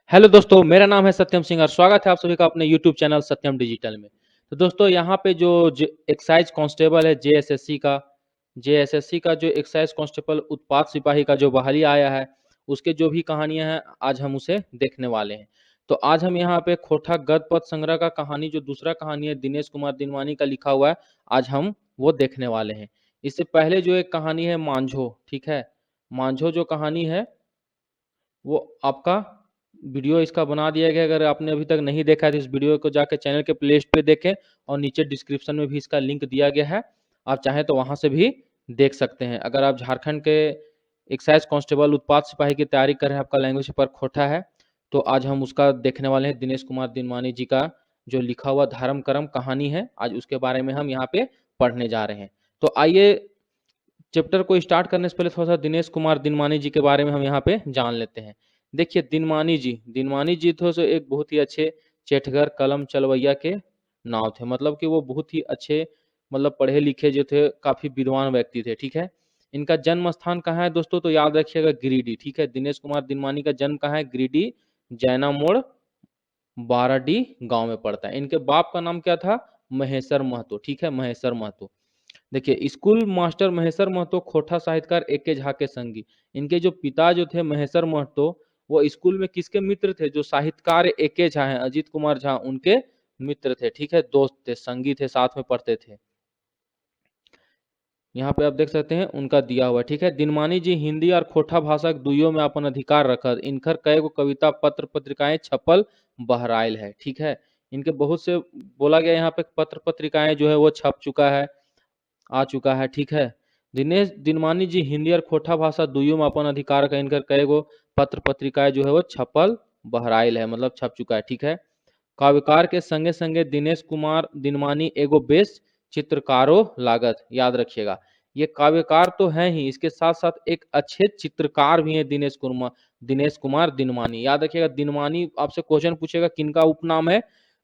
Hello दोस्तों, मेरा नाम है सत्यम सिंह और स्वागत है आप सभी का अपने यूट्यूब चैनल सत्यम डिजिटल में। तो दोस्तों यहाँ पे जो एक्साइज कांस्टेबल है जेएसएससी का जो एक्साइज कांस्टेबल उत्पाद सिपाही का जो बहाली आया है, उसके जो भी कहानियां हैं आज हम उसे देखने वाले हैं। तो आज हम यहाँ पे खोटा गद पद संग्रह का कहानी जो दूसरा कहानी है दिनेश कुमार दिनवानी का लिखा हुआ है, आज हम वो देखने वाले हैं। इससे पहले जो एक कहानी है मांझो, ठीक है, मांझो जो कहानी है वो आपका वीडियो इसका बना दिया गया है। अगर आपने अभी तक नहीं देखा है तो इस वीडियो को जाकर चैनल के प्लेलिस्ट पे देखें और नीचे डिस्क्रिप्शन में भी इसका लिंक दिया गया है। आप चाहें तो वहां से भी देख सकते हैं। अगर आप झारखंड के एक्साइज कांस्टेबल उत्पाद सिपाही की तैयारी कर रहे हैं, आपका लैंग्वेज पेपर खोटा है, तो आज हम उसका देखने वाले हैं। दिनेश कुमार दिनवानी जी का जो लिखा हुआ धर्म कर्म कहानी है, आज उसके बारे में हम यहाँ पे पढ़ने जा रहे हैं। तो आइए चैप्टर को स्टार्ट करने से पहले थोड़ा सा दिनेश कुमार दिनमानी जी के बारे में हम यहाँ पे जान लेते हैं। देखिए दिनमानी जी थे सो एक बहुत ही अच्छे चेठगर कलम चलवैया के नाव थे। मतलब कि वो बहुत ही अच्छे, मतलब पढ़े लिखे जो थे, काफी विद्वान व्यक्ति थे, ठीक है। इनका जन्म स्थान कहाँ है दोस्तों, तो याद रखिएगा गिरिडीह, ठीक है। दिनेश कुमार दिनमानी का जन्म कहाँ है, गिरिडीह, जैना मोड़, बाराडीह गांव में पड़ता है। इनके बाप का नाम क्या था, महेश्वर महतो, ठीक है, महेश्वर महतो। देखिए स्कूल मास्टर महेश्वर महतो खोटा साहित्यकार एके झा के संगी। इनके जो पिता जो थे महेश्वर महतो, वो स्कूल में किसके मित्र थे, जो साहित्यकार एके झा हैं, अजीत कुमार झा, उनके मित्र थे, ठीक है, दोस्त थे, संगी थे, साथ में पढ़ते थे। यहाँ पे आप देख सकते हैं उनका दिया हुआ, ठीक है। दिनमानी जी हिंदी और खोटा भाषा के दुइयों में अपन अधिकार रखत। इनकर कई गो कविता पत्र पत्रिकाएं छपल बहराइल है, ठीक है। इनके बहुत से बोला गया यहाँ पे पत्र पत्रिकाएं जो है वो छप चुका है, आ चुका है, ठीक है। दिनेश दिनमानी जी हिंदी और खोटा भाषा दुइयों में अपन अधिकार का इनकर कई गो पत्र पत्रिकाएं जो है वो छपल बहराइल है, मतलब छप चुका है, ठीक है। काव्यकार के संगे संगे दिनेश कुमार दिनमानी एगो बेस्ट चित्रकारो लागत, याद रखिएगा। ये काव्यकार तो है ही, इसके साथ साथ एक अच्छे चित्रकार भी हैं दिनेश कुमार दिनमानी, याद रखिएगा। दिनमानी आपसे क्वेश्चन पूछेगा किनका उपनाम है,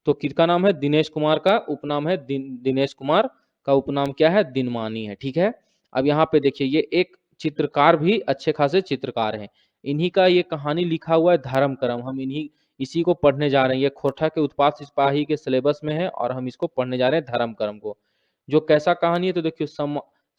तो किसका नाम है, दिनेश कुमार का उपनाम है दिनेश कुमार का उपनाम क्या है, दिनमानी है, ठीक है। अब यहाँ पे देखिए ये एक चित्रकार भी अच्छे खासे चित्रकार हैं। इन्हीं का ये कहानी लिखा हुआ है धर्म कर्म, हम इसी को पढ़ने जा रहे हैं। ये खोटा के उत्पाद सिपाही के सिलेबस में है और हम इसको पढ़ने जा रहे हैं धर्म कर्म को। जो कैसा कहानी है, तो देखियो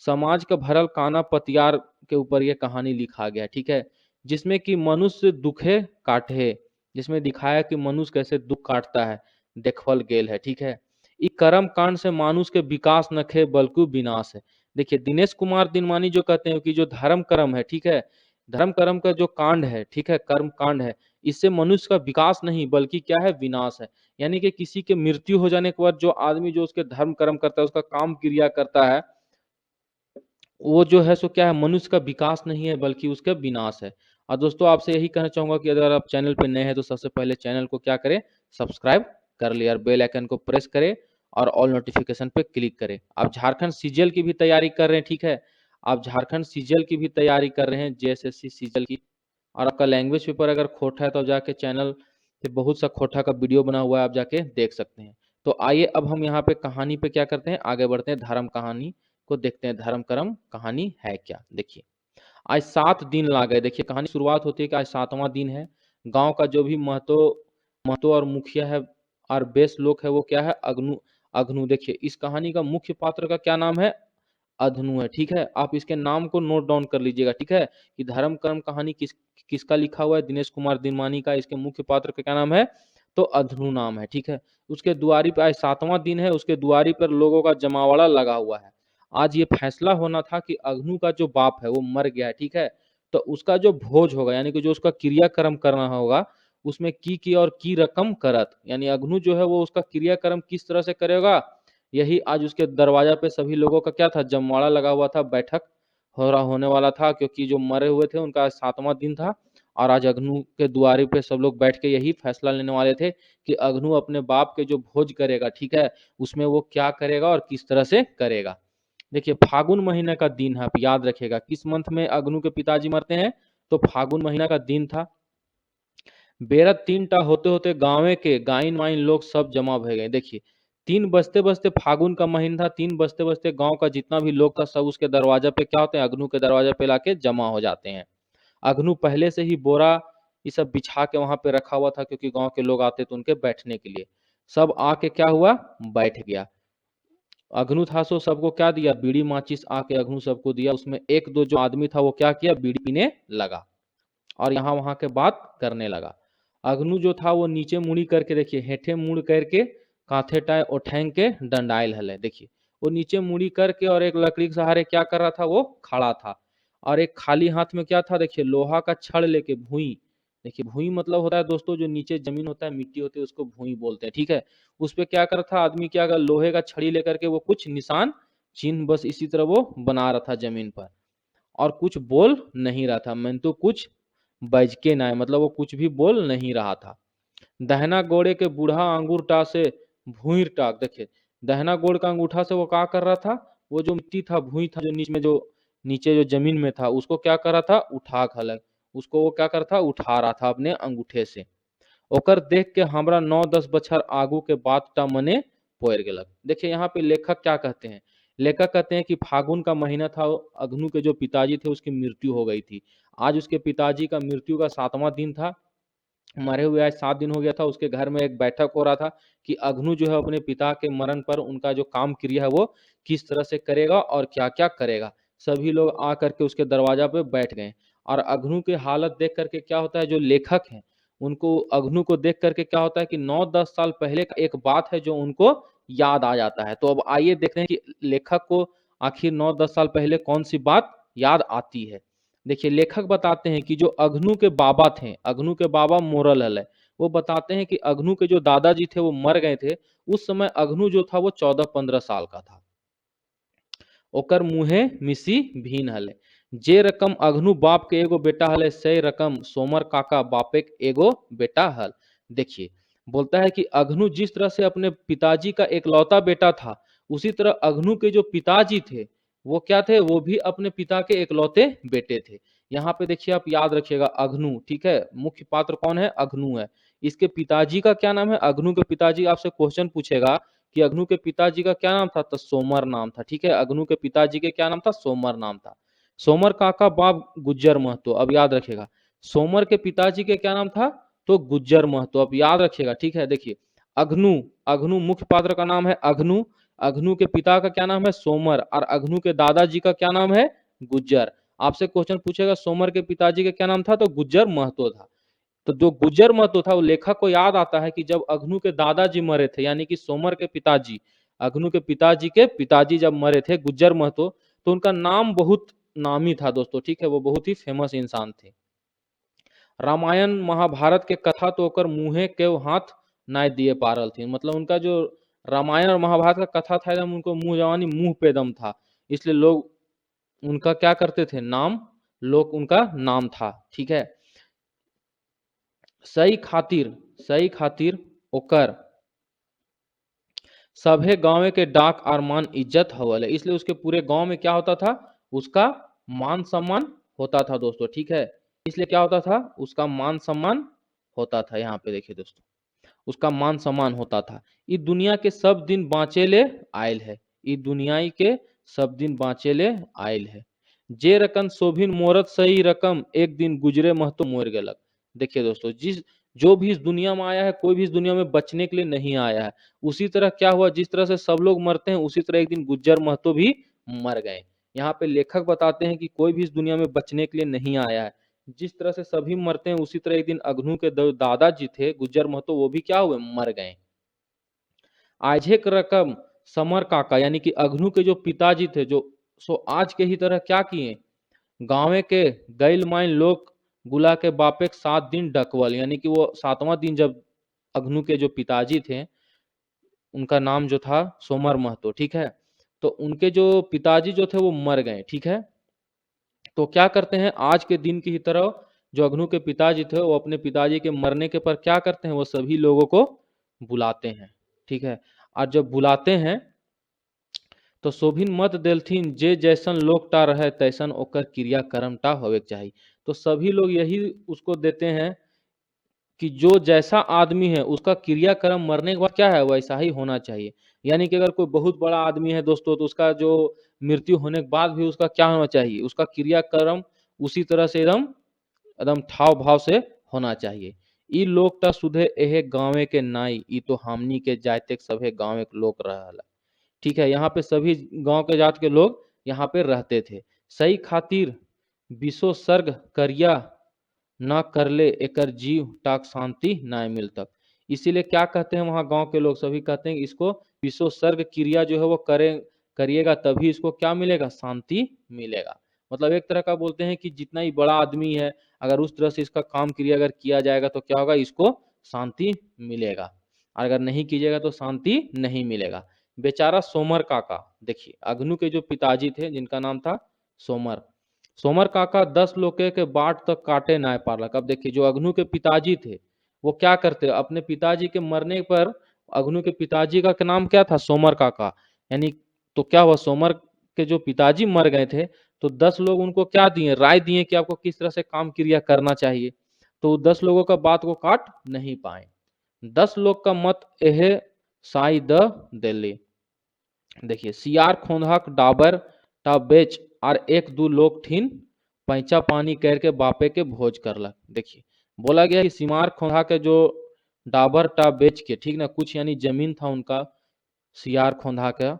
समाज का भरल काना पतियार के ऊपर ये कहानी लिखा गया है, ठीक है। जिसमें कि मनुष्य दुखे काटे, जिसमें दिखाया कि मनुष्य कैसे दुख काटता है, देखल गेल है, ठीक है। ई कर्म कांड से मानुष के विकास नखे बल्कि विनाश है। देखिए दिनेश कुमार दिनमानी जो कहते हैं कि जो धर्म कर्म है, ठीक है, धर्म कर्म का जो कांड है, ठीक है, कर्म कांड है, इससे मनुष्य का विकास नहीं बल्कि क्या है, विनाश है। यानी कि किसी के मृत्यु हो जाने के बाद जो आदमी जो उसके धर्म कर्म करता है, उसका काम क्रिया करता है, वो जो है सो क्या है, मनुष्य का विकास नहीं है बल्कि उसका विनाश है। और दोस्तों आपसे यही कहना चाहूंगा कि अगर आप चैनल पे नए हैं तो सबसे पहले चैनल को क्या करें, सब्सक्राइब कर लिया और बेल आइकन को प्रेस करें और ऑल नोटिफिकेशन पे क्लिक करें। आप झारखंड सीजीएल की भी तैयारी कर रहे हैं, ठीक है, आप झारखंड सीजीएल की भी तैयारी कर रहे हैं, जेएसएससी सीजीएल की, और आपका लैंग्वेज पेपर अगर खोटा है तो आप जाके चैनल पे बहुत सा खोटा का वीडियो बना हुआ है, आप जाके देख सकते हैं। तो आइए अब हम यहाँ पे कहानी पे क्या करते हैं, आगे बढ़ते हैं, धर्म कहानी को देखते हैं, धर्म कर्म कहानी है क्या। देखिए आज 7 दिन ला गए। देखिए कहानी शुरुआत होती है कि आज 7वां दिन है। गांव का जो भी महतो महतो और मुखिया है और बेस लोग है वो क्या है, अग्नु अग्नु। देखिए इस कहानी का मुख्य पात्र का क्या नाम है, अधनु है, ठीक है। आप इसके नाम को नोट डाउन कर लीजिएगा, ठीक है, कि धर्म कर्म कहानी किसका लिखा हुआ है, दिनेश कुमार दिनमानी का। इसके मुख्य पात्र का क्या नाम है, तो अधनु नाम है, ठीक है। उसके दुआरी पे आज 7वां दिन है, उसके दुआरी पर लोगों का जमावड़ा लगा हुआ है। आज ये फैसला होना था कि अग्नु का जो बाप है वो मर गया है, ठीक है। तो उसका जो भोज होगा, यानी कि जो उसका क्रियाक्रम करना होगा, उसमें की और की रकम करत, यानी अग्नु जो है वो उसका क्रियाक्रम किस तरह से करेगा, यही आज उसके दरवाजा पे सभी लोगों का क्या था, जमवाड़ा लगा हुआ था, बैठक होने वाला था, क्योंकि जो मरे हुए थे उनका 7वां दिन था। और आज अग्नु के दुआरे पे सब लोग बैठ के यही फैसला लेने वाले थे कि अग्नु अपने बाप के जो भोज करेगा, ठीक है, उसमें वो क्या करेगा और किस तरह से करेगा। देखिए फागुन महीने का दिन है, आप याद रखिएगा, किस मंथ में अग्नु के पिताजी मरते हैं, तो फागुन महीना का दिन था। बेरत 3टा होते होते गाँवे के गाइन वाइन लोग सब जमा भे गए। देखिए 3 बजते बजते, फागुन का महीना था, 3 बजते बजते गांव का जितना भी लोग था सब उसके दरवाजा पे क्या होते हैं, अग्नु के दरवाजा पे लाके जमा हो जाते हैं। अग्नु पहले से ही बोरा ये सब बिछा के वहां पे रखा हुआ था, क्योंकि गांव के लोग आते तो उनके बैठने के लिए। सब आके क्या हुआ, बैठ गया। अग्नु था सो सबको क्या दिया, बीड़ी माचिस आके अग्नु सबको दिया। उसमें एक दो जो आदमी था वो क्या किया, बीड़ी पीने लगा और यहाँ वहां के बात करने लगा। अग्नु जो था वो नीचे मुड़ी करके, देखिए हेठे मुड़ करके कांथे टाय उठेंग के डंडाइल हले, देखिए वो नीचे मुड़ी करके और एक लकड़ी के सहारे क्या कर रहा था, वो खड़ा था। और एक खाली हाथ में क्या था, देखिए लोहा का छड़ लेके, भुई, देखिए भुई मतलब होता है दोस्तों जो नीचे जमीन होता है, मिट्टी होती है, उसको भुई बोलते हैं, ठीक है। उस पे क्या कर रहा था आदमी, क्या कर, लोहे का छड़ी लेकर के वो कुछ निशान चिन्ह बस इसी तरह वो बना रहा था जमीन पर, और कुछ बोल नहीं रहा था। मैं तो कुछ बज के ना, मतलब वो कुछ भी बोल नहीं रहा था। दहना गोड़े के बूढ़ा अंगूठा से भूर टाक, देखिए दहना गोड़ का अंगूठा से वो क्या कर रहा था, वो जो मिट्टी था, भूई था, जो नीचे में, जो नीचे जो जमीन में था, उसको क्या कर रहा था, उठा खलक, उसको वो क्या कर रहा था, उठा रहा था अपने अंगूठे से। ओकर देख के हमरा 9-10 बछर आगू के बात टा मने पोयर गेलक। देखिए यहाँ पे लेखक क्या कहते हैं, लेखक कहते हैं कि फागुन का महीना था, अग्नु के जो पिताजी थे उसकी मृत्यु हो गई थी। आज उसके पिताजी का मृत्यु का 7वां दिन था, मरे हुए आज 7 दिन हो गया था। उसके घर में एक बैठक हो रहा था कि अग्नु जो है अपने पिता के मरण पर उनका जो काम क्रिया है वो किस तरह से करेगा और क्या क्या करेगा। सभी लोग आ करके उसके दरवाजा पे बैठ गए, और अग्नु की हालत देख करके क्या होता है, जो लेखक हैं उनको अग्नु को देख करके क्या होता है कि 9-10 साल पहले का एक बात है जो उनको याद आ जाता है। तो अब आइए देखते हैं कि लेखक को आखिर 9-10 साल पहले कौन सी बात याद आती है। देखिए लेखक बताते हैं कि जो अग्नु के बाबा थे, अग्नु के बाबा मोरल है, वो बताते हैं कि अग्नु के जो दादाजी थे वो मर गए थे। उस समय अग्नु जो था वो 14-15 साल का था। ओकर मुहे मिसी भीन हले, जे रकम अग्नु बाप के एगो बेटा हले, से रकम सोमर काका बापे के एगो बेटा हल। देखिए बोलता है कि अग्नु जिस तरह से अपने पिताजी का एकलौता बेटा था, उसी तरह अग्नु के जो पिताजी थे वो क्या थे, वो भी अपने पिता के एकलौते बेटे थे। यहाँ पे देखिए आप याद रखिएगा अग्नु, ठीक है, मुख्य पात्र कौन है, अग्नु है। इसके पिताजी का क्या नाम है, अग्नु के पिताजी, आपसे क्वेश्चन पूछेगा कि अग्नु के पिताजी का क्या नाम था, तो सोमर नाम था, ठीक है। अग्नु के पिताजी के क्या नाम था, सोमर नाम था। सोमर काका बाप गुज्जर महतो, अब याद रखेगा। सोमर के पिताजी के क्या नाम था, तो गुज्जर महतो, अब याद रखेगा, ठीक है। देखिए अग्नु, अग्नु मुख्य पात्र का नाम है अग्नु, अग्नु के पिता का क्या नाम है, सोमर, और अग्नु के दादाजी का क्या नाम है, गुज्जर। आपसे क्वेश्चन पूछेगा सोमर के पिताजी का क्या नाम था, तो गुज्जर महतो था। तो जो गुज्जर महतो था वो लेखक को याद आता है कि जब अग्नु के दादाजी मरे थे, यानी कि सोमर के पिताजी, अग्नु के पिताजी जब मरे थे गुज्जर महतो, तो उनका नाम बहुत नामी था दोस्तों, ठीक है, वो बहुत ही फेमस इंसान थे। रामायण महाभारत के कथा तो ओकर मुंहे के हाथ नाय दिए पारल थी, मतलब उनका जो रामायण और महाभारत का कथा था एकदम उनको मुंह जवानी मुंह पे दम था, इसलिए लोग उनका क्या करते थे, नाम, लोग उनका नाम था, ठीक है। सही खातिर, सही खातिर ओकर सभे गांव के डाक और मान इज्जत हवल है, इसलिए उसके पूरे गांव में क्या होता था, उसका मान सम्मान होता था दोस्तों, ठीक है। इसलिए क्या होता था, उसका मान सम्मान होता था। यहाँ पे देखिए दोस्तों, उसका मान सम्मान होता था। ई दुनिया के सब दिन बाँचेले आयल है, ई दुनियाई के सब दिन बाँचेले आयल है। जे रकम शोभिन मोरत सही रकम, एक दिन गुजरे महतो मोर गेलक। देखिए दोस्तों, जिस जो भी इस दुनिया में आया है, कोई भी इस दुनिया में बचने के लिए नहीं आया है। उसी तरह क्या हुआ, जिस तरह से सब लोग मरते हैं उसी तरह एक दिन गुज्जर महतो भी मर गए। यहाँ पे लेखक बताते हैं कि कोई भी इस दुनिया में बचने के लिए नहीं आया है। जिस तरह से सभी मरते हैं उसी तरह एक दिन अग्नु के दादाजी थे गुज्जर महतो, वो भी क्या हुए, मर गए। आजेक रकम समर काका, यानी कि अग्नु के जो पिताजी थे, जो सो आज के ही तरह क्या किए, गांवे के गैल माइन लोग गुला के बापे 7 दिन डकवल, यानी कि वो 7वां दिन जब अग्नु के जो पिताजी थे, उनका नाम जो था सोमर महतो, ठीक है, तो उनके जो पिताजी जो थे वो मर गए, ठीक है। तो क्या करते हैं, आज के दिन की ही तरह जो अग्नु के पिताजी थे वो अपने पिताजी के मरने के पर क्या करते हैं, वो सभी लोगों को बुलाते हैं, ठीक है। और जब बुलाते हैं तो शोभिन मत देलथिन, जे जैसन लोकटा रहे तैसन ओकर क्रियाक्रमटा होवे के चाहिए। तो सभी लोग यही उसको देते हैं कि जो जैसा आदमी है उसका क्रियाक्रम मरने के बाद क्या है, वैसा ही होना चाहिए। यानी कि अगर कोई बहुत बड़ा आदमी है दोस्तों, तो उसका जो मृत्यु होने के बाद भी उसका क्या होना चाहिए, उसका क्रियाक्रम उसी तरह से एकदम एकदम ठाव भाव से होना चाहिए। ई लोग ता सुधे एहे गाँवे के नाई, ई तो हमनी के जाते सभे गाँव के लोग रहल। ठीक है, यहाँ पे सभी गांव के जात के लोग यहाँ पे रहते थे। सही खातिर विशो सर्ग करिया ना करले एकर जीव टाक शांति ना मिल तक। इसीलिए क्या कहते हैं वहाँ गांव के लोग सभी कहते हैं कि इसको विशो सर्ग क्रिया जो है वो करिएगा तभी इसको क्या मिलेगा, शांति मिलेगा। मतलब एक तरह का बोलते हैं कि जितना ही बड़ा आदमी है अगर उस तरह से इसका काम क्रिया अगर किया जाएगा तो क्या होगा, इसको शांति मिलेगा, और अगर नहीं कीजिएगा तो शांति नहीं मिलेगा। बेचारा सोमर काका, देखिए अग्नू के जो पिताजी थे जिनका नाम था सोमर, सोमर काका 10 लोके के बाट तक काटे ना पालक। अब देखिए जो अग्नू के पिताजी थे वो क्या करते, अपने पिताजी के मरने पर, अग्नू के पिताजी का नाम क्या था, सोमर काका, यानी तो क्या हुआ, सोमर के जो पिताजी मर गए थे तो 10 लोग उनको क्या दिए, राय दिए कि आपको किस तरह से काम क्रिया करना चाहिए। तो 10 लोगों का बात को काट नहीं पाए। 10 लोग का मत एहे साई द दिल्ली। देखिए सियार खोंधाक डाबर टा बेच और एक दू लोग ठीन पैंचा पानी करके बापे के भोज करलक। देखिए बोला गया कि सिमार खोंधा के जो डाबर टा बेच के, ठीक ना, कुछ यानी जमीन था उनका सियार खोंधा का,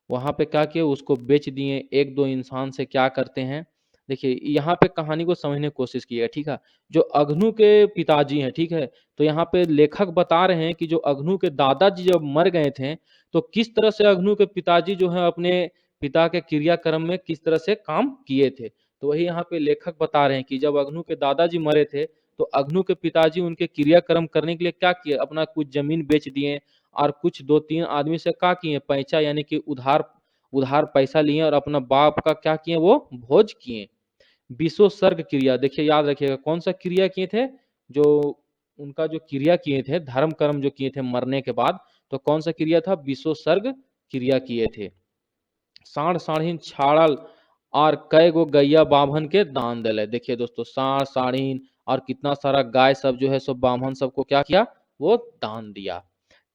वहां पे क्या किए, उसको बेच दिए एक दो इंसान से। क्या करते हैं, देखिए यहाँ पे कहानी को समझने की कोशिश कीजिएगा, ठीक है। जो अग्नू के पिताजी हैं, ठीक है, तो यहाँ पे लेखक बता रहे हैं कि जो अग्नू के दादाजी जब मर गए थे तो किस तरह से अग्नू के पिताजी जो है अपने पिता के क्रियाक्रम में किस तरह से काम किए थे। तो वही यहाँ पे लेखक बता रहे हैं कि जब अग्नू के दादाजी मरे थे तो अग्नू के पिताजी उनके क्रियाक्रम करने के लिए क्या किए, अपना कुछ जमीन बेच दिए और कुछ दो तीन आदमी से क्या किए, पैसा यानी कि उधार उधार पैसा लिए और अपना बाप का क्या किए, वो भोज किए। विशो सर्ग क्रिया, देखिए याद रखिएगा कौन सा क्रिया किए थे, जो उनका जो क्रिया किए थे, धर्म कर्म जो किए थे मरने के बाद, तो कौन सा क्रिया था, विशो सर्ग क्रिया किए थे। साढ़ साढ़ीन छाड़ल और कई गो गैया बाभन के दान दिले। देखिए दोस्तों साढ़ साढ़ीन और कितना सारा गाय सब जो है सब बाभन सबको क्या किया, वो दान दिया।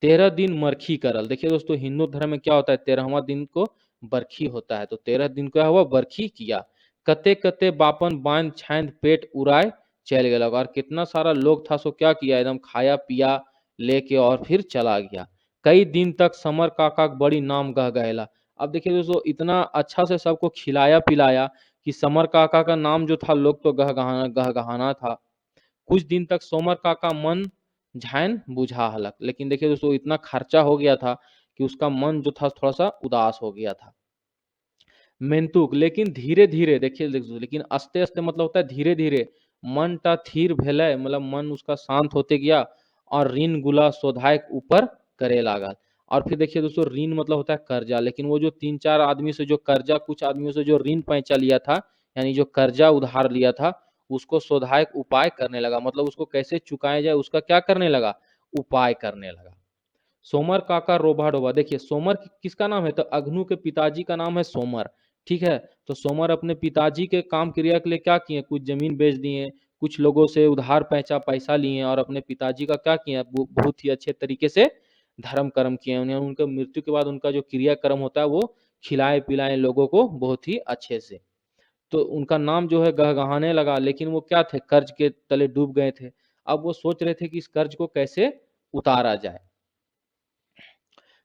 13 दिन मरखी करल। देखिए दोस्तों हिंदू धर्म में क्या होता है, 13वां दिन को बरखी होता है, तो 13 दिन क्या हुआ, बरखी किया। कते कते बापन बांध छांद पेट उड़ाए चल गया, और कितना सारा लोग था सो क्या किया, एकदम खाया पिया लेके और फिर चला गया। कई दिन तक समर काका बड़ी नाम गह गएला। अब देखिए दोस्तों इतना अच्छा से सबको खिलाया पिलाया कि समर काका का नाम जो था लोग तो गहगहाना था। कुछ दिन तक सोमर काका मन झैन बुझा हलक, लेकिन देखिए दोस्तों इतना खर्चा हो गया था कि उसका मन जो था थोड़ा सा उदास हो गया था। मेंतुक, लेकिन धीरे धीरे, देखिए लेकिन आस्ते आस्ते मतलब होता है धीरे धीरे, मन टा थीर भेलै, मतलब मन उसका शांत होते गया और ऋण गुला शोधायक ऊपर करे लागल। और फिर देखिए दोस्तों ऋण मतलब होता है कर्जा, लेकिन वो जो तीन चार आदमी से जो कर्जा, कुछ आदमियों से जो ऋण पैंचा लिया था, यानी जो कर्जा उधार लिया था, उसको शोधायक उपाय करने लगा, मतलब उसको कैसे चुकाया जाए उसका क्या करने लगा, उपाय करने लगा। सोमर काका रोबा डोबा, देखिए सोमर किसका नाम है, तो अग्नू के पिताजी का नाम है सोमर, ठीक है। तो सोमर अपने पिताजी के काम क्रिया के लिए क्या किए, कुछ जमीन बेच दिए, कुछ लोगों से उधार पैसा पैसा लिए और अपने पिताजी का क्या किया, बहुत ही अच्छे तरीके से धर्म कर्म किए। उन्हें उनके मृत्यु के बाद उनका जो क्रियाक्रम होता है वो खिलाए पिलाए लोगों को बहुत ही अच्छे से। तो उनका नाम जो है गहगहाने लगा, लेकिन वो क्या थे, कर्ज के तले डूब गए थे। अब वो सोच रहे थे कि इस कर्ज को कैसे उतारा जाए।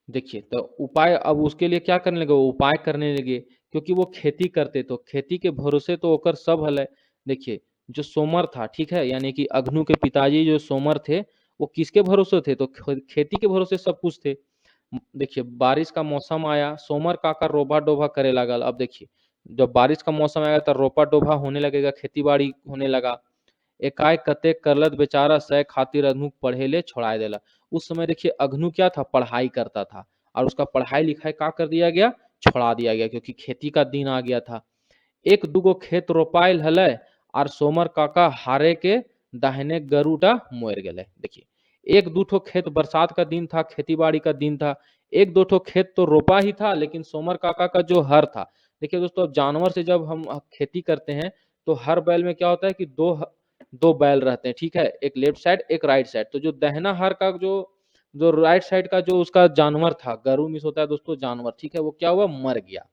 देखिए तो उपाय, अब उसके लिए क्या करने लगे, वो उपाय करने लगे, क्योंकि वो खेती करते, तो खेती के भरोसे तो ओकर सब हल है। देखिए जो सोमर था, ठीक है, यानी कि अग्नू के पिताजी जो सोमर थे वो किसके भरोसे थे, तो खेती के भरोसे सब कुछ थे। देखिए बारिश का मौसम आया, सोमर काका रोबा डोभा करे लागल। अब देखिए जब बारिश का मौसम आएगा तो रोपा डोभा होने लगेगा, खेती बाड़ी होने लगा। एकाएक कते करलत बेचारा सह खातिर अग्नू पढ़े ले छोड़ा देला। उस समय देखिए अग्नू क्या था, पढ़ाई करता था, और उसका पढ़ाई लिखाई क्या कर दिया गया, छोड़ा दिया गया, क्योंकि खेती का दिन आ गया था। एक दूगो खेत रोपाइल हलै और सोमर काका हारे के दाहिने गरुटा मोर गए। देखिए एक दो ठो खेत, बरसात का दिन था, खेती बाड़ी का दिन था, एक दो ठो खेत तो रोपा ही था, लेकिन सोमर काका का जो हर था, देखिए दोस्तों जानवर से जब हम खेती करते हैं तो हर बैल में क्या होता है कि दो दो बैल रहते हैं, ठीक है, एक लेफ्ट साइड एक राइट साइड। तो जो दहना हर का जो जो राइट साइड का जो उसका जानवर था, गरु मिस होता है दोस्तों जानवर, ठीक है, वो क्या हुआ, मर गया।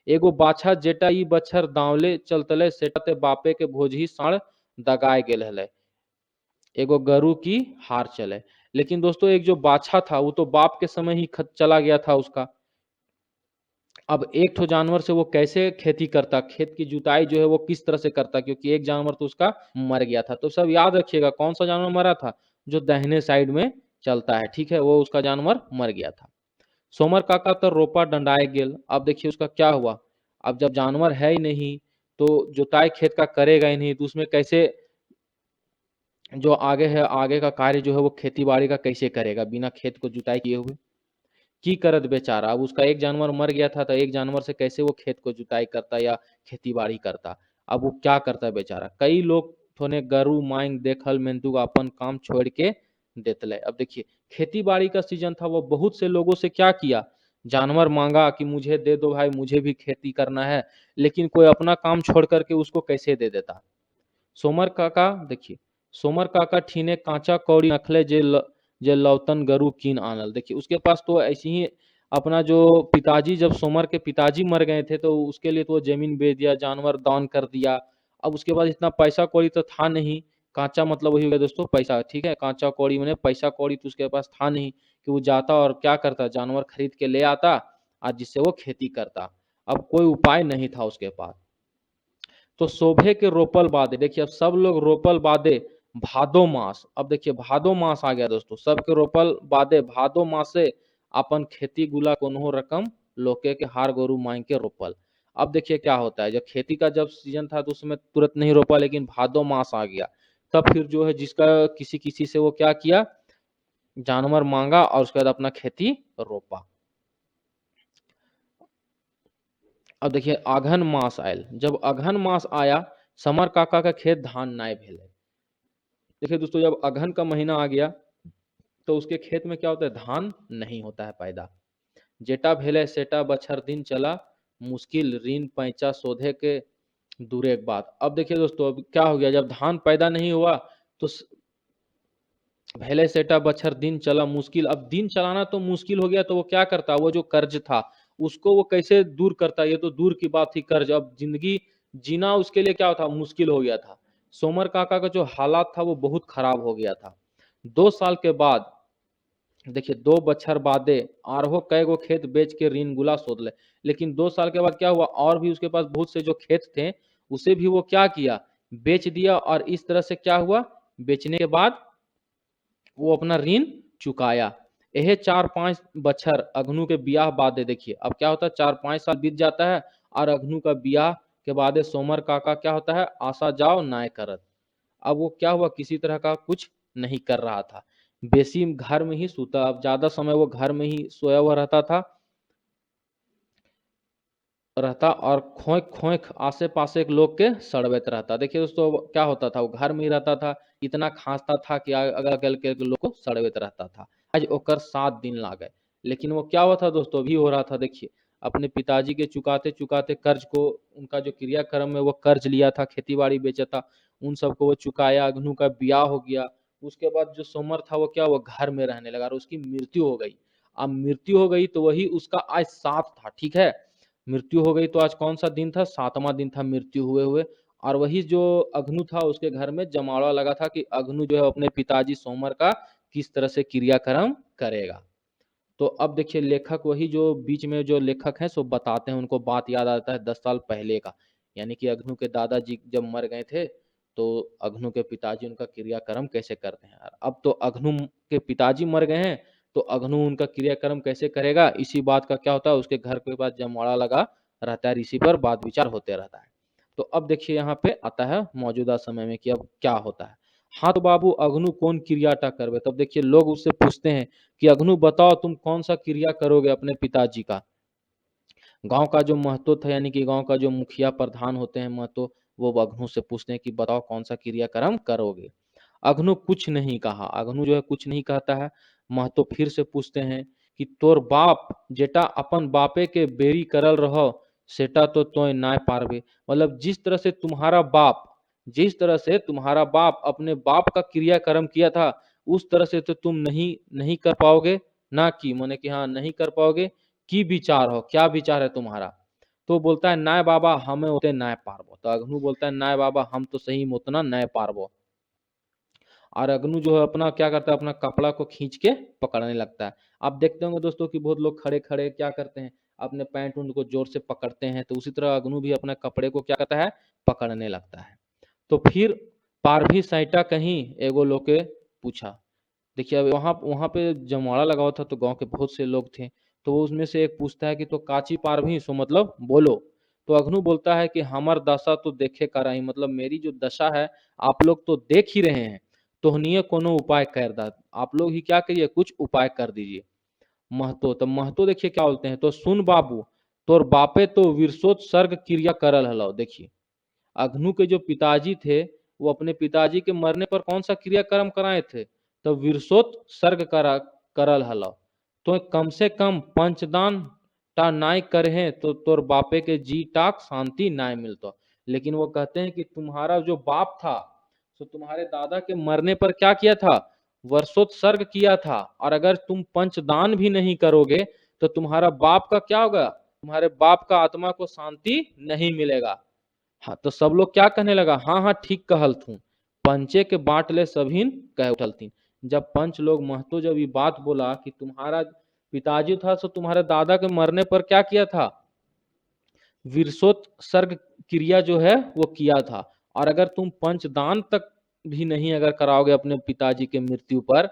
एगो बाछा जेटा ई बछर दावले चलतले सेटाते बापे के भोजही साढ़ दगाए गेल हलै। एगो गरु की हार चले। लेकिन दोस्तों एक जो बाछा था वो तो बाप के समय ही चला गया था उसका। अब एक ठो जानवर से वो कैसे खेती करता, खेत की जुताई जो है वो किस तरह से करता, क्योंकि एक जानवर तो उसका मर गया था। तो सब याद रखिएगा कौन सा जानवर मरा था, जो दाहिने साइड में चलता है, ठीक है, वो उसका जानवर मर गया था। सोमर काका तो रोपा डंडाए गेल। अब देखिए उसका क्या हुआ, अब जब जानवर है ही नहीं तो जुताई खेत का करेगा ही नहीं, तो उसमें कैसे जो आगे है, आगे का कार्य जो है वो खेती बाड़ी का कैसे करेगा बिना खेत को जुताई किए हुए। की करत बेचारा, अब उसका एक जानवर मर गया था तो एक जानवर से कैसे वो खेत को जुताई करता या खेती बाड़ी करता। अब वो क्या करता है बेचारा, कई लोग थोने गरु मांग देखल मेंतु अपन काम छोड़ के देतले। अब देखिए खेती बाड़ी का सीजन था, वो बहुत से लोगों से क्या किया, जानवर मांगा कि मुझे दे दो भाई, मुझे भी खेती करना है, लेकिन कोई अपना काम छोड़ करके उसको कैसे दे देता। सोमर काका देखिए, सोमर काका ठीने कांचा कौड़ी नखले जे लौतन गरु कीन आनल। देखिए उसके पास तो ऐसी ही अपना जो पिताजी, जब सोमर के पिताजी मर गए थे तो उसके लिए तो वो जमीन बेच दिया, जानवर दान कर दिया। अब उसके बाद इतना पैसा कौड़ी तो था नहीं, कांचा मतलब वही हो गया दोस्तों पैसा, ठीक है, कांचा कौड़ी मैंने पैसा कौड़ी तो उसके पास था नहीं कि वो जाता और क्या करता, जानवर खरीद के ले आता और जिससे वो खेती करता। अब कोई उपाय नहीं था उसके पास। तो शोभे के रोपल बादे, देखिए अब सब लोग रोपल बादे भादो मास। अब देखिए भादो मास आ गया दोस्तों, सबके रोपल बादे भादो मास से अपन खेती गुला कोनो रकम लोके के हार गोरू मांग के रोपल। अब देखिए क्या होता है, जब खेती का जब सीजन था तो उसमें तुरंत नहीं रोपा, लेकिन भादो मास आ गया तब फिर जो है जिसका किसी किसी से वो क्या किया, जानवर मांगा और उसके बाद अपना खेती रोपा। अब देखिए अघन मास आयल, जब अघन मास आया समर काका का खेत धान नाय भेले। देखिए दोस्तों जब अघन का महीना आ गया तो उसके खेत में क्या होता है, धान नहीं होता है पैदा। जेटा भेले सेटा बछर दिन चला, मुश्किल ऋण पैंचा शोधे के दूरे एक बात। अब देखिए दोस्तों अब क्या हो गया, जब धान पैदा नहीं हुआ तो भेले सेटा बछर दिन चला मुश्किल। अब दिन चलाना तो मुश्किल हो गया, तो वो क्या करता, वो जो कर्ज था उसको वो कैसे दूर करता, ये तो दूर की बात थी कर्ज, अब जिंदगी जीना उसके लिए क्या था, मुश्किल हो गया था। सोमर काका का जो हालात था वो बहुत खराब हो गया था। 2 साल के बाद देखिए 2 बछर बादे आरहो कई गो खेत बेच के ऋण गुला शोध ले। लेकिन 2 साल के बाद क्या हुआ, और भी उसके पास बहुत से जो खेत थे उसे भी वो क्या किया, बेच दिया। और इस तरह से क्या हुआ, बेचने के बाद वो अपना ऋण चुकाया। यह 4-5 बछर अग्नू के ब्याह बादे, देखिए अब क्या होता है 4-5 साल बीत जाता है और अग्नू का ब्याह के बाद सोमर काका क्या होता है, आशा जाओ नाय करत। अब वो क्या हुआ, किसी तरह का कुछ नहीं कर रहा था, बेसी घर में ही सोता, अब ज्यादा समय वो घर में ही सोया हुआ रहता और खोंक खोंक आसे पासे के लोग के सड़बैत रहता। देखिए दोस्तों क्या होता था, वो घर में ही रहता था, इतना खांसता था कि अगल अगल के लोग को सड़बैत रहता था। आज ओकर 7 दिन लागे, लेकिन वो क्या हुआ था दोस्तों, भी हो रहा था। देखिए अपने पिताजी के चुकाते चुकाते कर्ज को, उनका जो क्रियाक्रम में वो कर्ज लिया था, खेती बाड़ी बेचा था, उन सबको वो चुकाया, अग्नू का ब्याह हो गया। उसके बाद जो सोमर था वो क्या, वो घर में रहने लगा और उसकी मृत्यु हो गई। अब मृत्यु हो गई तो वही उसका आज 7 था, ठीक है, मृत्यु हो गई तो आज कौन सा दिन था, 7वां दिन था मृत्यु हुए हुए। और वही जो अग्नु था उसके घर में जमावड़ा लगा था कि अग्नु जो है अपने पिताजी सोमर का किस तरह से क्रियाक्रम करेगा। तो अब देखिए लेखक वही जो बीच में जो लेखक हैं सो बताते हैं, उनको बात याद आता है 10 साल पहले का, यानी कि अग्नु के दादाजी जब मर गए थे तो अग्नु के पिताजी उनका क्रियाक्रम कैसे करते हैं। अब तो अग्नु के पिताजी मर गए हैं तो अग्नु उनका क्रियाक्रम कैसे करेगा, इसी बात का क्या होता है, उसके घर के पास जमवाड़ा लगा रहता है, इसी पर बात विचार होते रहता है। तो अब देखिए यहाँ पे आता है मौजूदा समय में कि अब क्या होता है। हाँ तो बाबू अग्नु कौन क्रियाटा करवे, तब देखिए लोग उससे पूछते हैं कि अग्नु बताओ तुम कौन सा क्रिया करोगे अपने पिताजी का। गांव का जो महतो था, यानी कि गांव का जो मुखिया प्रधान होते हैं महतो, वो अग्नु से पूछते हैं कि बताओ कौन सा क्रियाक्रम करोगे। अग्नु कुछ नहीं कहा, अग्नु जो है कुछ नहीं कहता है। महतो फिर से पूछते हैं कि तोर बाप जेटा अपन बापे के बेरी करल रहो सेटा तो तोय नाय पारबे। मतलब जिस तरह से तुम्हारा बाप अपने बाप का क्रियाक्रम किया था उस तरह से तो तुम नहीं नहीं कर पाओगे, ना कि माने कि हाँ नहीं कर पाओगे। की विचार हो, क्या विचार है तुम्हारा। तो बोलता है नाय बाबा हमें उतने नाय पारबो। तो अग्नु बोलता है नाय बाबा हम तो सही में उतना नाय पारबो। और अग्नु जो है अपना क्या करता है, अपना कपड़ा को खींच के पकड़ने लगता है। आप देखते होंगे दोस्तों कि बहुत लोग खड़े खड़े क्या करते हैं, अपने पैंट उंट को जोर से पकड़ते हैं, तो उसी तरह अग्नु भी अपने कपड़े को क्या करता है, पकड़ने लगता है। तो फिर पारभी सैंटा कहीं एगो लोग के पूछा। देखिए अब वहाँ वहाँ पे जमावड़ा लगा हुआ था, तो गांव के बहुत से लोग थे। तो वो उसमें से एक पूछता है कि तो काची पारभी सो मतलब बोलो। तो अग्नु बोलता है कि हमर दशा तो देखे कराई, मतलब मेरी जो दशा है आप लोग तो देख ही रहे हैं, तोहनिए कोनो उपाय कर दा, आप लोग ही क्या करिए, कुछ उपाय कर दीजिए। महतो, तो महतो देखिए क्या बोलते हैं, तो सुन बाबू, तोर बापे तो विरसोत्सर्ग क्रिया करल हलो। देखिए अग्नु के जो पिताजी थे, वो अपने पिताजी के मरने पर कौन सा क्रियाक्रम कराए थे, तो विरसोत्सर्ग करा करल हलो। तो कम से कम पंचदान टा नाय करे तो तोर बापे के जी टाक शांति नाय मिलतो। लेकिन वो कहते हैं कि तुम्हारा जो बाप था, तो तुम्हारे दादा के मरने पर क्या किया था, वर्षोत्सर्ग किया था, और अगर तुम पंचदान भी नहीं करोगे तो तुम्हारा बाप का क्या होगा, तुम्हारे बाप का आत्मा को शांति नहीं मिलेगा। हाँ, तो सब लोग क्या कहने लगा, हाँ हाँ ठीक कहल थू, पंचे के बांट ले सभीन कह उठलती। जब पंच लोग महतो जब ये बात बोला कि तुम्हारा पिताजी था तो तुम्हारे दादा के मरने पर क्या किया था, विरसोत्सर्ग क्रिया जो है वो किया था, और अगर तुम पंचदान तक भी नहीं अगर कराओगे अपने पिताजी के मृत्यु पर,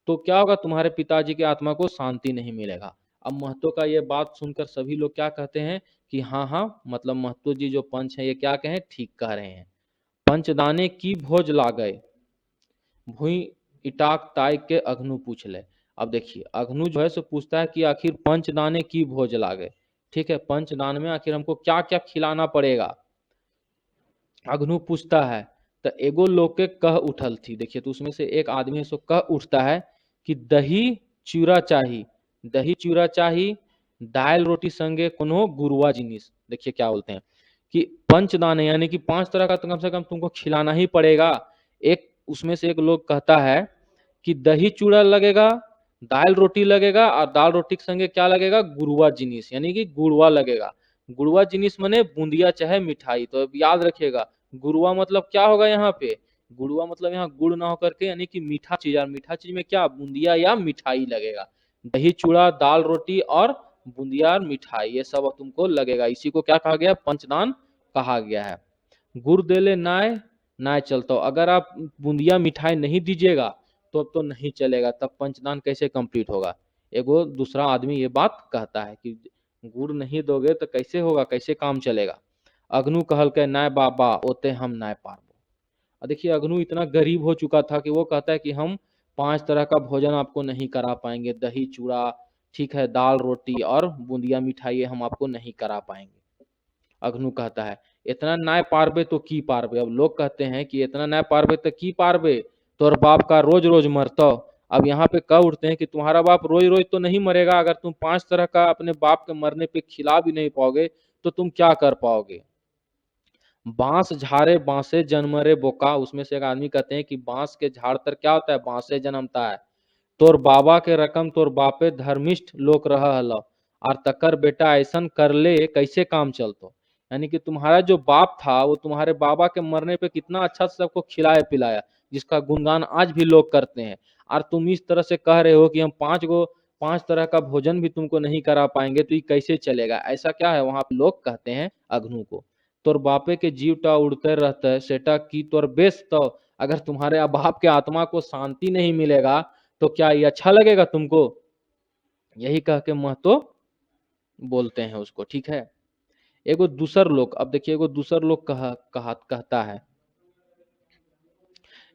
तो क्या होगा, तुम्हारे पिताजी की आत्मा को शांति नहीं मिलेगा। अब महतो का ये बात सुनकर सभी लोग क्या कहते हैं कि हाँ हाँ, मतलब महतो जी जो पंच है ये क्या कहें, ठीक कह रहे हैं। पंचदाने की भोज ला गए, भूई इटाक ताय के अग्नु पूछ ले। अब देखिए अग्नु जो है सो पूछता है कि आखिर पंचदाने की भोज ला गए, ठीक है, पंचदान में आखिर हमको क्या क्या खिलाना पड़ेगा, अग्नु पूछता है। तो एगो लोग के कह उठल थी, देखिए तो उसमें से एक आदमी सो कह उठता है कि दही चूड़ा चाही, दही चूड़ा चाही, दाल रोटी संगे कोनो गुरुआ जिनिस। देखिए क्या बोलते हैं कि पंचदाने यानी कि 5 तरह का तो कम से कम तुमको खिलाना ही पड़ेगा। एक उसमें से एक लोग कहता है कि दही चूड़ा लगेगा, दाल रोटी लगेगा, और दाल रोटी के संगे क्या लगेगा, गुरुआ जिनिस यानी कि गुड़वा लगेगा। गुड़वा जिनिस मने बूंदिया चाहे मिठाई। तो अब याद रखिएगा गुड़वा मतलब क्या होगा यहाँ पे, गुड़वा मतलब यहाँ गुड़ ना होकर के यानी कि मीठा चीज, और मीठा चीज में क्या बूंदिया या मिठाई लगेगा। दही चूड़ा दाल रोटी और बूंदिया और मिठाई ये सब तुमको लगेगा, इसी को क्या कहा गया, पंचदान कहा गया है। गुड़ देले नाय नाय चलता, अगर आप बूंदिया मिठाई नहीं दीजिएगा तो अब तो नहीं चलेगा, तब पंचदान कैसे कंप्लीट होगा। एगो दूसरा आदमी ये बात कहता है कि गुड़ नहीं दोगे तो कैसे होगा, कैसे काम चलेगा। अग्नु कहल के नाय बाबा ओते हम नाय पारबो। और देखिए अग्नु इतना गरीब हो चुका था कि वो कहता है कि हम 5 तरह का भोजन आपको नहीं करा पाएंगे, दही चूड़ा, ठीक है, दाल रोटी और बूंदिया मिठाई हम आपको नहीं करा पाएंगे। अग्नु कहता है इतना नाय पारबे तो की पारबे। अब लोग कहते हैं कि इतना नाय पारबे तो की पारबे, तोर बाप का रोज रोज मरतो। अब यहाँ पे कह उठते हैं कि तुम्हारा बाप रोज रोज तो नहीं मरेगा, अगर तुम 5 तरह का अपने बाप के मरने पे खिला भी नहीं पाओगे तो तुम क्या कर पाओगे। बांस झाड़े बांसे जन्मरे बोका, उसमें से एक आदमी कहते हैं कि बांस के झाड़ तर क्या होता है, बांसे जन्मता है। तोर बाबा के रकम तोर बापे धर्मिष्ठ लोक रह हल, और तकर बेटा ऐसन कर ले कैसे काम चलतो। यानी कि तुम्हारा जो बाप था वो तुम्हारे बाबा के मरने पे कितना अच्छा से सबको खिलाया पिलाया, जिसका गुणगान आज भी लोग करते हैं। और तुम इस तरह से कह रहे हो कि हम 5 तरह का भोजन भी तुमको नहीं करा पाएंगे, तो ये कैसे चलेगा, ऐसा क्या है, वहां पे लोग कहते हैं अग्नु को। तोर बापे के जीवटा उड़ते रहते सेटा की तोर बेस, तो अगर तुम्हारे बाप के आत्मा को शांति नहीं मिलेगा तो क्या ये अच्छा लगेगा तुमको। यही कह के महतो बोलते हैं उसको, ठीक है। एगो दूसर लोग, अब देखिए एगो दूसर लोग कहता है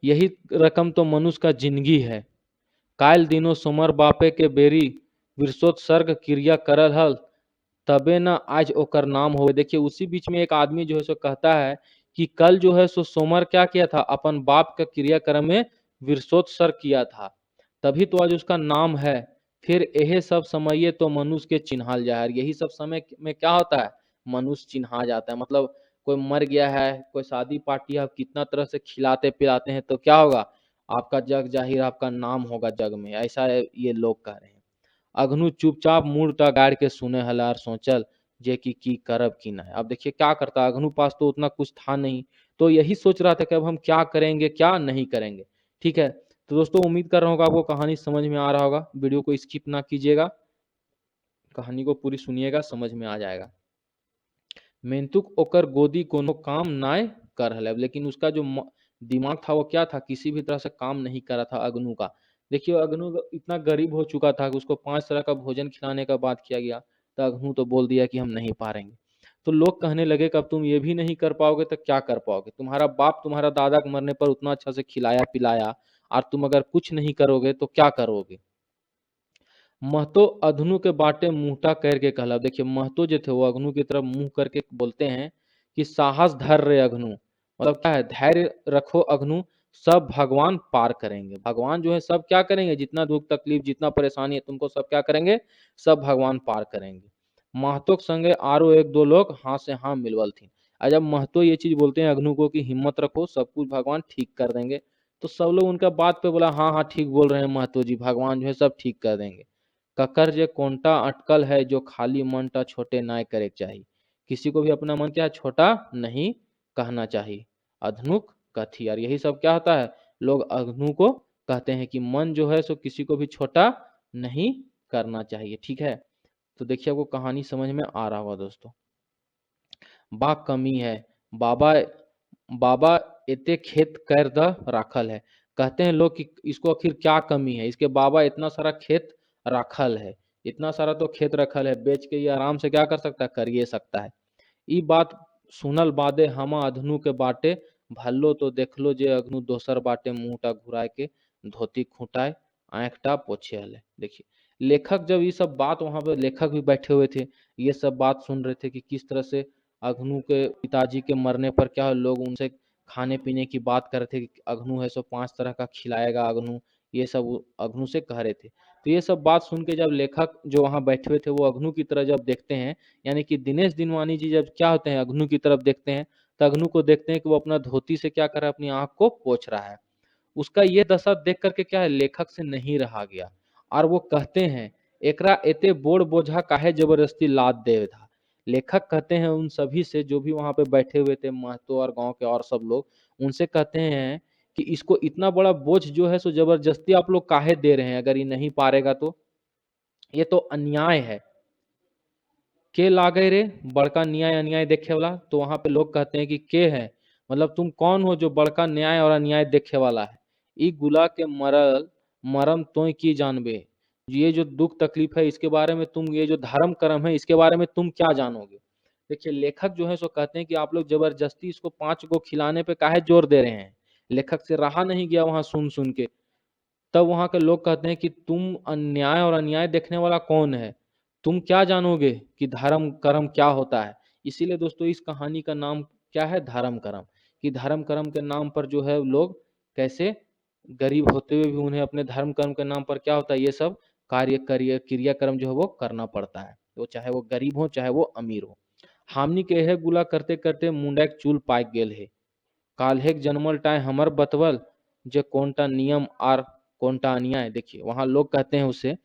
यही रकम तो मनुष्य का जिंदगी है, काल दिनों सोमर बापे के बेरी विरसोत्सर्ग क्रिया करल हल, तबे न आज ओकर नाम होवे। देखिए उसी बीच में एक आदमी जो है सो कहता है कि कल जो है सो सोमर क्या किया था, अपन बाप का क्रियाक्रम में विरसोत्सर्ग किया था, तभी तो आज उसका नाम है। फिर यह सब समय तो मनुष्य के चिन्हाल जाए, यही सब समय में क्या होता है, मनुष्य चिन्हा जाता है। मतलब कोई मर गया है, कोई शादी पार्टी आप कितना तरह से खिलाते पिलाते हैं तो क्या होगा, आपका जग जाहिर, आपका नाम होगा जग में, ऐसा ये लोग कह रहे हैं। अग्नु चुपचाप मुंहटा गाड़ के सुने हला और सोचल जे कि की करब की नहीं। अब देखिए क्या करता, अग्नु पास तो उतना कुछ था नहीं, तो यही सोच रहा था कि अब हम क्या करेंगे क्या नहीं करेंगे, ठीक है, तो दोस्तों उम्मीद कर रहा हूँ कि आपको कहानी समझ में आ रहा होगा। वीडियो को स्किप ना कीजिएगा, कहानी को पूरी सुनिएगा, समझ में आ जाएगा। मेंतुक ओकर गोदी कोनो काम नाय कर रहल है, लेकिन उसका जो दिमाग था वो क्या था, किसी भी तरह से काम नहीं कर रहा था अग्नू का। देखिए अग्नू इतना गरीब हो चुका था कि उसको 5 तरह का भोजन खिलाने का बात किया गया, तो अग्नू तो बोल दिया कि हम नहीं पारेंगे। तो लोग कहने लगे कि अब तुम ये भी नहीं कर पाओगे तो क्या कर पाओगे, तुम्हारा बाप तुम्हारा दादा के मरने पर उतना अच्छा से खिलाया पिलाया, और तुम अगर कुछ नहीं करोगे तो क्या करोगे। महतो अधनु के बाटे मुंहटा करके कहला। देखिए महतो जो थे वो अग्नु की तरफ मुंह करके बोलते हैं कि साहस धैर्य अग्नु, मतलब क्या है, धैर्य रखो अग्नु, सब भगवान पार करेंगे। भगवान जो है सब क्या करेंगे, जितना दुख तकलीफ जितना परेशानी है तुमको सब क्या करेंगे, सब भगवान पार करेंगे। महतो के संगे आरो एक दो लोग हाँ से हाँ मिलवल थी। और जब महतो ये चीज बोलते हैं अग्नु को कि हिम्मत रखो सब कुछ भगवान ठीक कर देंगे, तो सब लोग उनका बात पे बोला हाँ हाँ ठीक बोल रहे हैं महतो जी, भगवान जो है सब ठीक कर देंगे। ककर जे कोंटा अटकल है जो खाली मन टा छोटे नाय करे चाहिए। किसी को भी अपना मन क्या है, छोटा नहीं कहना चाहिए। अधनुक कथी, और यही सब क्या होता है, लोग अग्नु को कहते हैं कि मन जो है सो किसी को भी छोटा नहीं करना चाहिए। ठीक है, तो देखिए आपको कहानी समझ में आ रहा होगा दोस्तों। बा कमी है, बाबा बाबा इतने खेत कर द राखल है। कहते हैं लोग कि इसको आखिर क्या कमी है, इसके बाबा इतना सारा खेत राखल है, इतना सारा तो खेत रखल है, बेच के ये आराम से क्या कर सकता है, कर ये सकता है। ई बात सुनल बादे हमा अधनु के बाटे भल्लो तो देखलो जे अग्नु दोसर बाटे मुंहटा घुराए के धोती खूंटाए आंखटा पोछे हले। देखिए लेखक जब ये सब बात, वहां पे लेखक भी बैठे हुए थे, ये सब बात सुन रहे थे कि किस तरह से अग्नु के पिताजी के मरने पर क्या लोग उनसे खाने पीने की बात कर रहे थे कि अग्नु है सो 5 तरह का खिलाएगा अग्नु, ये सब वो अग्नु से कह रहे थे। तो ये सब बात सुन के जब लेखक जो वहां बैठे हुए थे वो अग्नु की तरह जब देखते हैं, यानी कि दिनेश दिनवानी जी जब क्या होते हैं अग्नु की तरफ देखते हैं, तो अग्नु को देखते हैं कि वो अपना धोती से क्या कर रहा है, अपनी आंख को पोंछ रहा है। उसका ये दशा देख करके क्या है, लेखक से नहीं रहा गया, और वो कहते हैं एकरा एते बोड़ बोझा काहे जबरदस्ती लाद दे था। लेखक कहते हैं उन सभी से जो भी वहां पे बैठे हुए थे, महतो और गांव के और सब लोग, उनसे कहते हैं कि इसको इतना बड़ा बोझ जो है सो जबरदस्ती आप लोग काहे दे रहे हैं, अगर ये नहीं पारेगा तो ये तो अन्याय है। के लागे रे बड़का न्याय अन्याय देखे वाला, तो वहां पे लोग कहते हैं कि के है, मतलब तुम कौन हो जो बड़का न्याय और अन्याय देखे वाला है। ई गुला के मरल मरम तोय की जानबे, ये जो दुख तकलीफ है इसके बारे में तुम, ये जो धर्म कर्म है इसके बारे में तुम क्या जानोगे। देखिए लेखक जो है सो कहते हैं कि आप लोग जबरदस्ती इसको 5 को खिलाने पे काहे जोर दे रहे हैं। लेखक से रहा नहीं गया वहां सुन सुन के। तब वहां के लोग कहते हैं कि तुम अन्याय और अन्याय देखने वाला कौन है, तुम क्या जानोगे कि धर्म कर्म क्या होता है। इसीलिए दोस्तों इस कहानी का नाम क्या है, धर्म कर्म। कि धर्म कर्म के नाम पर जो है लोग कैसे गरीब होते हुए भी उन्हें अपने धर्म कर्म के नाम पर क्या होता है, ये सब कार्य करिए क्रियाक्रम जो है वो करना पड़ता है, तो चाहे वो गरीब हो चाहे वो अमीर हो। हमनी के है गुला करते करते मुंडा के चूल पाक गेल है, काल्हेक जन्मल टाय हमर बतवल जे कोनटा नियम आर कोनटा अन्याय। देखिए वहां लोग कहते हैं उसे,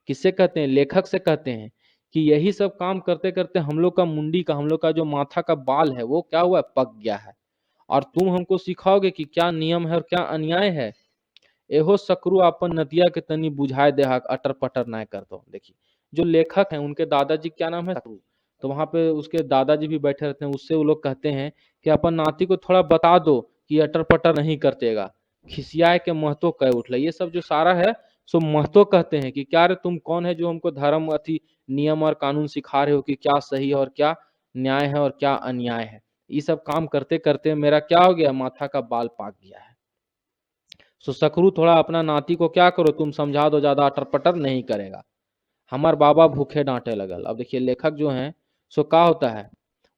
किससे कहते हैं, लेखक से कहते हैं कि यही सब काम करते करते हम लोग का मुंडी का, हम लोग का जो माथा का बाल है वो क्या हुआ है, पक गया है, और तुम हमको सिखाओगे कि क्या नियम है और क्या अन्याय है। एहो सकरू अपन नदिया के तनी बुझाए दे हाक अटर पटर ना कर दो। देखिए जो लेखक हैं उनके दादाजी क्या नाम है, सकरू। तो वहां पे उसके दादाजी भी बैठे रहते हैं, उससे वो लोग कहते हैं कि अपन नाती को थोड़ा बता दो कि अटर पटर नहीं करतेगा। खिसियाए के महतो कह उठले, ये सब जो सारा है सो महतो कहते हैं कि क्या रे तुम कौन है जो हमको धर्म अति नियम और कानून सिखा रहे हो कि क्या सही है और क्या न्याय है और क्या अन्याय है। ये सब काम करते करते मेरा क्या हो गया, माथा का बाल पाक गया है। सो सकरू थोड़ा अपना नाती को क्या करो, तुम समझा दो, ज्यादा अटर पटर नहीं करेगा। हमार बाबा भूखे डांटे लगल। अब देखिए लेखक जो हैं सो क्या होता है,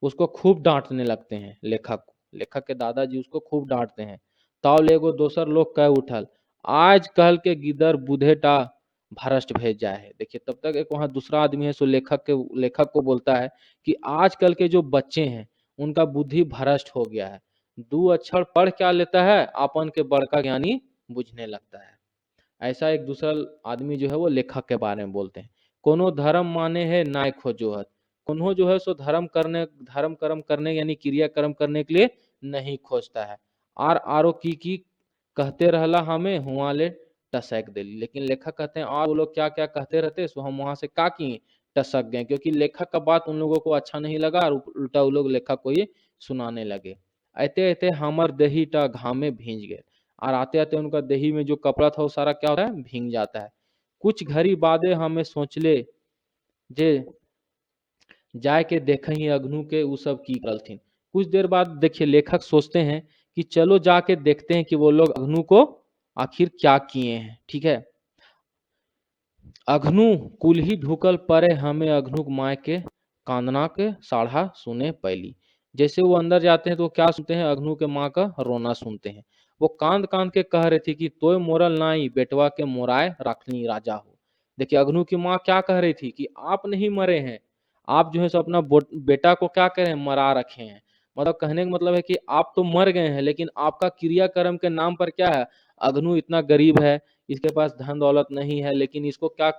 उसको खूब डांटने लगते हैं लेखक को, लेखक के दादाजी उसको खूब डांटते हैं। ताव लेगो दोसर लोग कह उठल, आज कल के गिदर बुधेटा भ्रष्ट भेज जाए है। देखिए तब तक एक वहां दूसरा आदमी है सो लेखक को बोलता है कि आजकल के जो बच्चे हैं उनका बुद्धि भ्रष्ट हो गया है, 2 अक्षर पढ़ क्या लेता है, अपन के बड़का ज्ञानी बुझने लगता है। ऐसा एक दूसरा आदमी जो है वो लेखक के बारे में बोलते हैं। कोनो धर्म माने है नाय खोजोहत, कोनो जो है सो धर्म कर्म करने यानी क्रिया कर्म करने के लिए नहीं खोजता है। आर आरो की कहते रहला हमें हुआ ले टसक दिली। लेकिन लेखक कहते हैं और वो लोग क्या क्या कहते रहते, सो हम वहां से का किए, टसक गए, क्योंकि लेखक का बात उन लोगों को अच्छा नहीं लगा और उल्टा वो लोग लेखक को ये सुनाने लगे। ऐते ऐते हमर देही टा घामे भींज गए, और आते आते उनका देही में जो कपड़ा था वो सारा क्या होता है, भींग जाता है। कुछ घड़ी बादे हमें सोचले जे जाए के देखें ही अग्नु के वो सब की करलथिन। कुछ देर बाद देखिए लेखक सोचते हैं कि चलो जाके देखते हैं कि वो लोग अग्नु को आखिर क्या किए हैं। ठीक है, अघनु कुल्ही ढुकल परे हमें अघनुक माय के कांदना के साढ़ा सुने पैली। जैसे वो अंदर जाते हैं तो क्या सुनते हैं, अघनु के माँ का रोना सुनते हैं। वो कांद कांद के कह रही थी कि तोय मोरल नाई बेटवा के मोराए राखनी राजा हो। देखिए अघनु की माँ क्या कह रही थी कि आप नहीं मरे हैं, आप जो है सो अपना बेटा को क्या करें, मरा रखे हैं। मतलब कहने का मतलब है कि आप तो मर गए हैं, लेकिन आपका क्रियाकर्म के नाम पर क्या है, अघनु इतना गरीब है, इसके पास धन दौलत नहीं है, लेकिन इसको क्या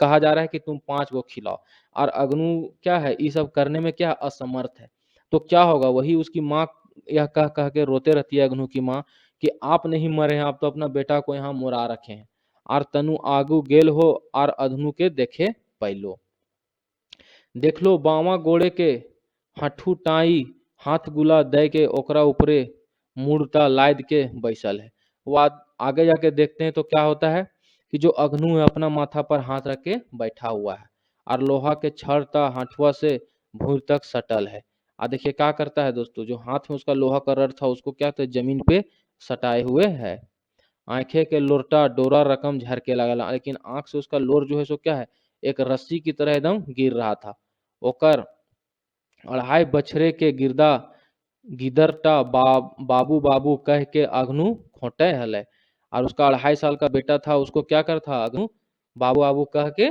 कहा जा रहा है कि तुम 5 को खिलाओ। और अग्नु क्या है, ये सब करने में क्या असमर्थ है। तो क्या होगा, वही उसकी माँ यह कह कह के रोते रहती है अग्नु की माँ कि आप नहीं मरे हैं, आप तो अपना बेटा को यहाँ मुरा रखे हैं। और तनु आगू गेल हो और अधनु के देखे पैलो। देख लो बावा गोड़े के हठू टाई हाथ गुला दे के ओकरा ऊपरे मुड़ता लाद के बैसल है। वो आगे जाके देखते हैं तो क्या होता है कि जो अग्नु है अपना माथा पर हाथ रख के बैठा हुआ है, और लोहा के छड़ता हाथुआ से भूर तक सटल है। और देखिए क्या करता है दोस्तों, जो हाथ में उसका लोहा का रड था उसको क्या तो जमीन पे सटाए हुए है। आंखें के लोरटा डोरा रकम झरके लगा, लेकिन आंख से उसका लोर जो है सो क्या है, एक रस्सी की तरह एकदम गिर रहा था। ओकर अढ़ाई बछरे के गिरदा गिदरटा बाबू बाबू कह के अग्नु खोटे हले। और उसका 2.5 साल का बेटा था, उसको क्या कर था अग्नु बाबू बाबू कह के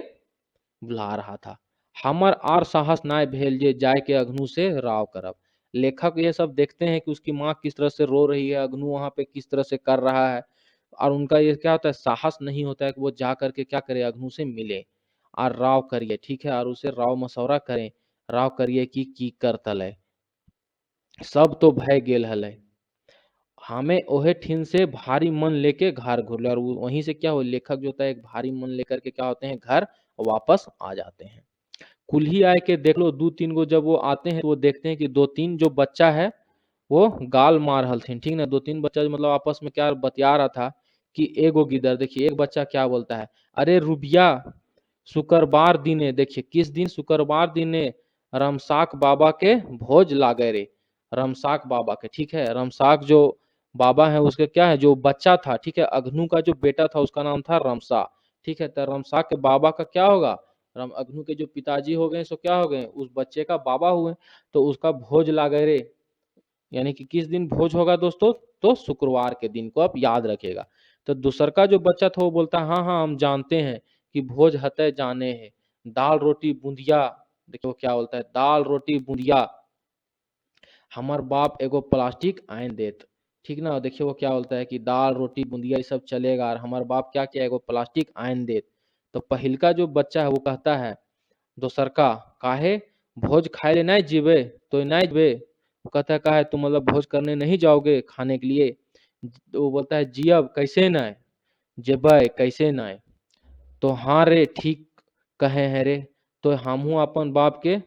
बुला रहा था। हमर आर साहस नाय भेल जे जाय के अग्नु से राव करब। लेखक ये सब देखते हैं कि उसकी माँ किस तरह से रो रही है, अग्नु वहां पे किस तरह से कर रहा है, और उनका ये क्या होता है, साहस नहीं होता है कि वो जा करके क्या करे, अग्नु से मिले और राव करिए। ठीक है, और उसे राव मशवरा करें, राव करिए कि की करतल है। सब तो भय गेल हलै, हमें ओहे ठिन से भारी मन लेके घर घुरले। और वहीं से क्या हो, लेखक जो होता है एक भारी मन लेकर के क्या होते हैं, घर वापस आ जाते हैं। कुल्ही आए के देख लो 2-3 गो, जब वो आते हैं तो वो देखते हैं कि 2-3 जो बच्चा है वो गाल मार हलथिन। ठीक ना, 2-3 बच्चा मतलब आपस में क्या बतिया रहा था कि एगो गिदर, देखिए एक बच्चा क्या बोलता है, अरे रुबिया शुक्रवार दिने, देखिए किस दिन, शुक्रवार दिने रमसाक बाबा के भोज लागे रे। रमसाक बाबा के, ठीक है, रमसाक जो बाबा है उसके क्या है, जो बच्चा था, ठीक है, अग्नु का जो बेटा था उसका नाम था रमसा। ठीक है, तो रमसाक के बाबा का क्या होगा, राम अग्नु के जो पिताजी हो गए सो क्या हो गए, उस बच्चे का बाबा हुए। तो उसका भोज लागे रे, यानी कि किस दिन भोज होगा दोस्तों, तो शुक्रवार के दिन को आप याद रखिएगा। तो दूसर का जो बच्चा था वो बोलता है हाँ हाँ हम जानते हैं कि भोज हते जाने हैं, दाल रोटी बूंदिया। देखो क्या बोलता है, दाल रोटी बूंदिया हमार बाप एगो प्लास्टिक आन देत। ठीक ना, देखिए वो क्या बोलता है कि दाल रोटी बूंदिया ये सब चलेगा, और हमार बाप क्या किया, एगो प्लास्टिक आन देत। तो पहिलका जो बच्चा है वो कहता है दोसरका, काहे भोज खाए ले नहीं जीवे, तो नहीं जीवे। वो कहता है काहे तुम मतलब भोज करने नहीं जाओगे खाने के लिए। तो वो बोलता है जियब कैसे नहीं, जेबै कैसे नहीं। तो हाँ रे ठीक कहे हैं रे, तो हमहू अपन बाप के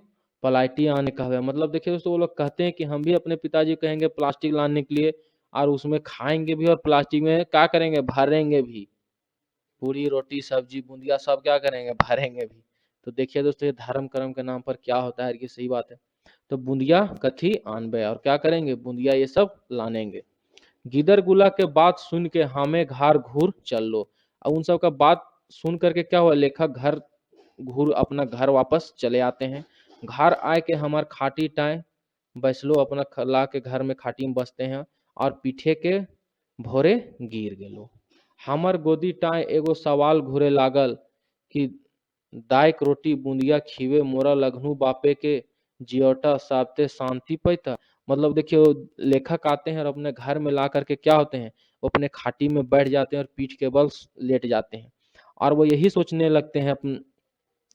पलाइटी आने कहवे। मतलब देखिए दोस्तों, वो लोग कहते हैं कि हम भी अपने पिताजी को कहेंगे प्लास्टिक लाने के लिए, और उसमें खाएंगे भी और प्लास्टिक में क्या करेंगे, भरेंगे भी। पूरी रोटी सब्जी बूंदिया सब क्या करेंगे, भरेंगे भी। तो देखिए दोस्तों, ये धर्म कर्म के नाम पर क्या होता है, ये सही बात है। तो बूंदिया कथी आनबे, और क्या करेंगे, बूंदिया ये सब लानेंगे। गिदर गुला के बात सुन के हमें घर घूर चल लो। अब उन सब का बात सुन करके क्या हुआ, लेखक घर घूर अपना घर वापस चले आते हैं। घर आए के हमार खाटी टाए बैसलो, अपना ला के घर में खाटी में बसते हैं, और पीठे के भोरे गिर गेलो। हमर गोदी टाए एगो सवाल घुरे लागल कि दाइक रोटी बूंदिया खीवे मोरा लघनु बापे के जियोटा साबते शांति पैता। मतलब देखिए वो लेखक आते हैं और अपने घर में ला करके क्या होते हैं, वो अपने खाटी में बैठ जाते हैं और पीठ के बल लेट जाते हैं। और वो यही सोचने लगते हैं,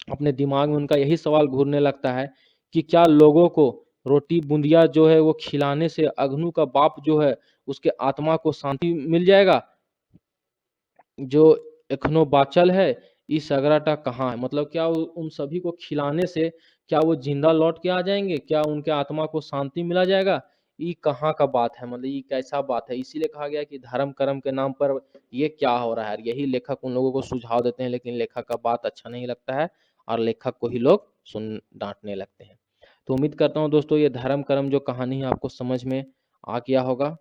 अपने दिमाग में उनका यही सवाल घूरने लगता है कि क्या लोगों को रोटी बूंदिया जो है वो खिलाने से अग्नु का बाप जो है उसके आत्मा को शांति मिल जाएगा। जो एखनो बाचल है ई सगराटा कहाँ है, मतलब क्या उन सभी को खिलाने से क्या वो जिंदा लौट के आ जाएंगे, क्या उनके आत्मा को शांति मिला जाएगा? ये कहाँ का बात है, मतलब ये कैसा बात है? इसीलिए कहा गया कि धर्म कर्म के नाम पर ये क्या हो रहा है। यही लेखक उन लोगों को सुझाव देते हैं, लेकिन लेखक का बात अच्छा नहीं लगता है और लेखक को ही लोग सुन डांटने लगते हैं। तो उम्मीद करता हूँ दोस्तों ये धर्म कर्म जो कहानी है आपको समझ में आ गया होगा।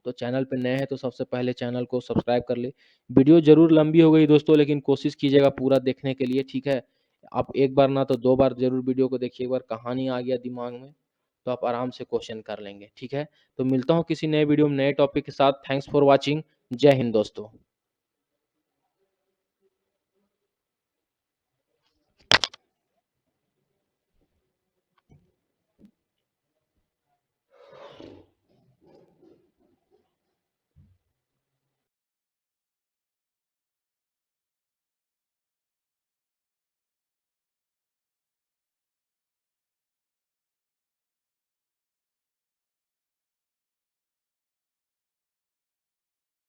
तो चैनल पे नए हैं तो सबसे पहले चैनल को सब्सक्राइब कर ले। वीडियो जरूर लंबी हो गई दोस्तों, लेकिन कोशिश कीजिएगा पूरा देखने के लिए, ठीक है। आप एक बार ना तो दो बार जरूर वीडियो को देखिए, एक बार कहानी आ गया दिमाग में तो आप आराम से क्वेश्चन कर लेंगे, ठीक है। तो मिलता हूँ किसी नए वीडियो में नए टॉपिक के साथ। Thanks for watching. जय हिंद दोस्तों।